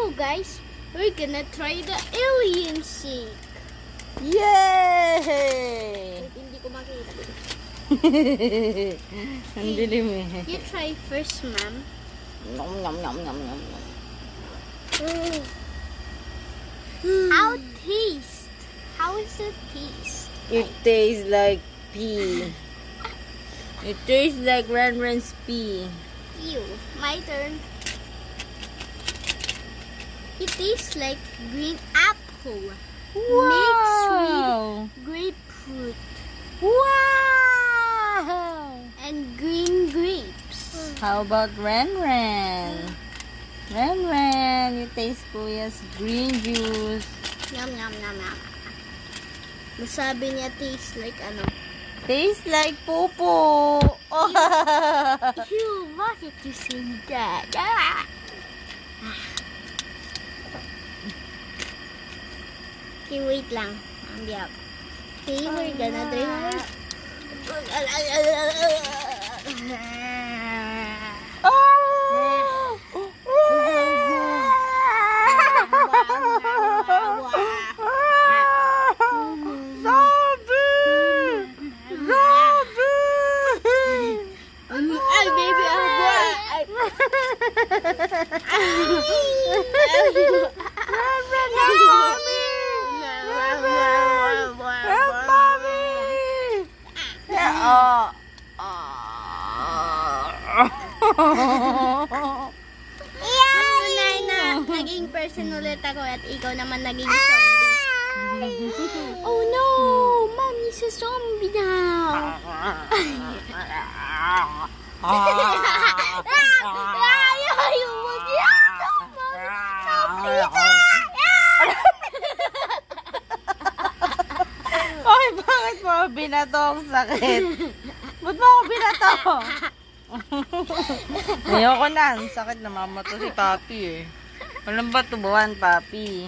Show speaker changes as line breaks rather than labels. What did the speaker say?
So guys, we're gonna try the alien shake.
Yay!
Hindi ko makita.
Ang dilim eh.
You try first, ma'am.
Nom nom nom nom nom nom.
How taste? How is it taste?
It tastes like pee. It tastes like Ren's pee.
Ew. My turn. It tastes like green apple. Mixed with grapefruit.
Wow!
And green grapes.
How about Ren? Ren, you taste Kuya's green juice.
Yum, yum, yum, yum. Masabi niya tastes like ano?
Tastes like popo. Oh.
You wanted to say that. Okay, wait lang. Ambiyak. Okay, we're gonna drink. Ay, baby, tunay na naging person ulit ako at ikaw naman naging zombie. Oh no! Mommy's a zombie now!
Ay, bakit mo binato ang sakit? Ba't mo ako binato? Ayoko na. Ang sakit na mamato si Papi eh. Walang ba tubuhan, Papi?